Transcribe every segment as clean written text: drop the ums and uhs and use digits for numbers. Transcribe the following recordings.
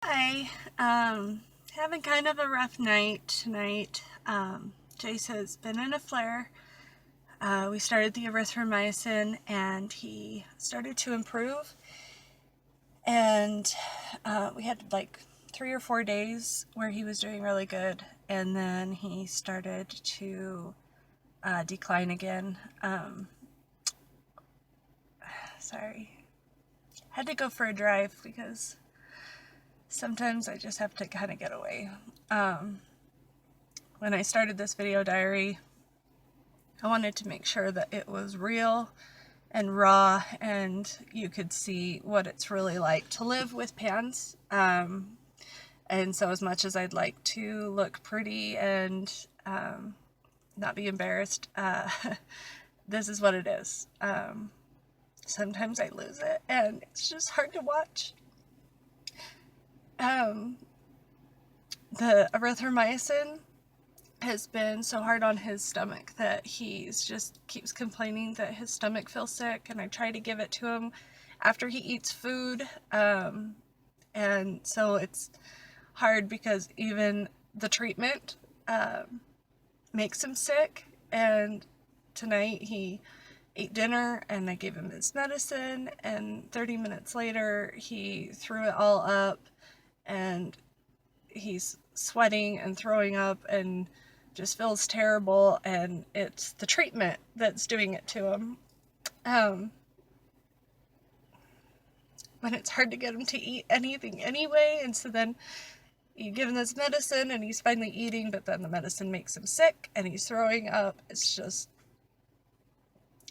Hi, having kind of a rough night tonight. Jace has been in a flare. We started the erythromycin and he started to improve. And we had like 3 or 4 days where he was doing really good. And then he started to decline again. Sorry. Had to go for a drive because sometimes I just have to kind of get away. When I started this video diary, I wanted to make sure that it was real and raw and you could see what it's really like to live with PANS. And so as much as I'd like to look pretty and not be embarrassed, this is what it is. Sometimes I lose it and it's just hard to watch. The erythromycin has been so hard on his stomach that he's just keeps complaining that his stomach feels sick, and I try to give it to him after he eats food, and so it's hard because even the treatment makes him sick. And tonight he ate dinner and I gave him his medicine, and 30 minutes later he threw it all up and he's sweating and throwing up and just feels terrible, and it's the treatment that's doing it to him. When it's hard to get him to eat anything anyway, and so then you give him this medicine and he's finally eating, but then the medicine makes him sick and he's throwing up. It's just,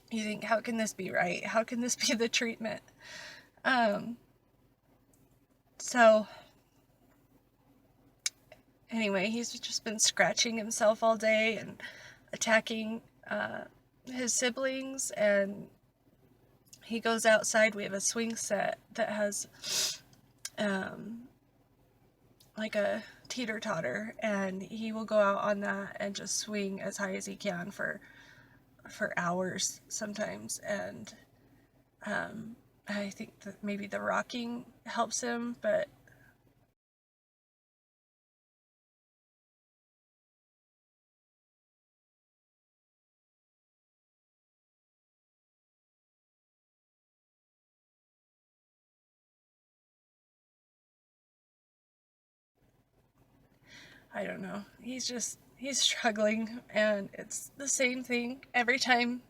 you think, how can this be right? How can this be the treatment? So anyway, he's just been scratching himself all day and attacking his siblings, and he goes outside. We have a swing set that has like a teeter-totter, and he will go out on that and just swing as high as he can for hours sometimes. And I think that maybe the rocking helps him, but I don't know. He's struggling, and it's the same thing every time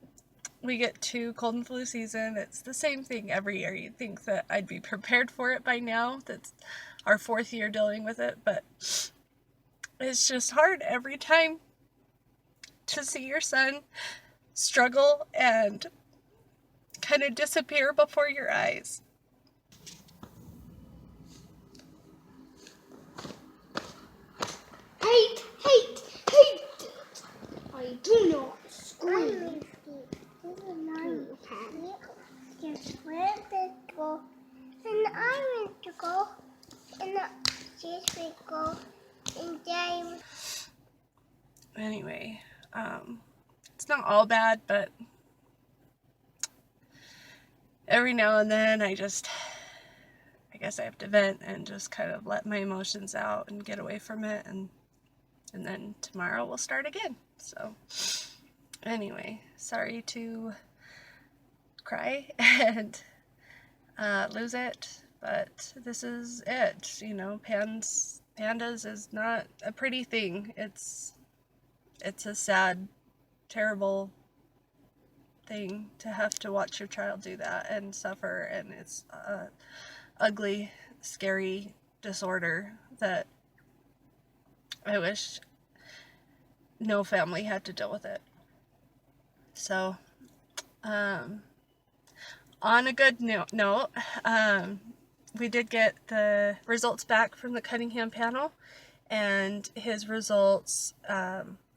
we get to cold and flu season. It's the same thing every year. You'd think that I'd be prepared for it by now. That's our 4th year dealing with it, but it's just hard every time to see your son struggle and kind of disappear before your eyes. Hate, hate, hate! I do not scream. Just where did go? And I went to go, and Jace will go, and James. Anyway, it's not all bad, but every now and then I guess I have to vent and just kind of let my emotions out and get away from it, and then tomorrow we'll start again. So anyway, sorry to cry and lose it, but this is it. You know, P.A.N.D.A.S is not a pretty thing. It's a sad, terrible thing to have to watch your child do that and suffer, and it's a ugly, scary disorder that I wish no family had to deal with it. So, on a good note, we did get the results back from the Cunningham Panel, and his results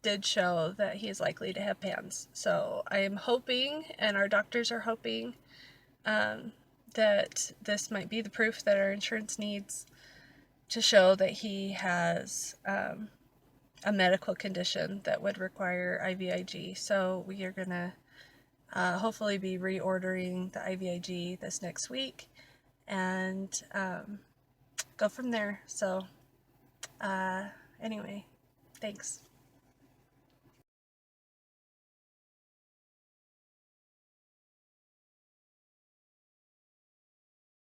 did show that he is likely to have P.A.N.D.A.S. So I am hoping, and our doctors are hoping, that this might be the proof that our insurance needs to show that he has a medical condition that would require IVIG. So we are going to hopefully be reordering the IVIG this next week, and go from there. So, anyway, thanks.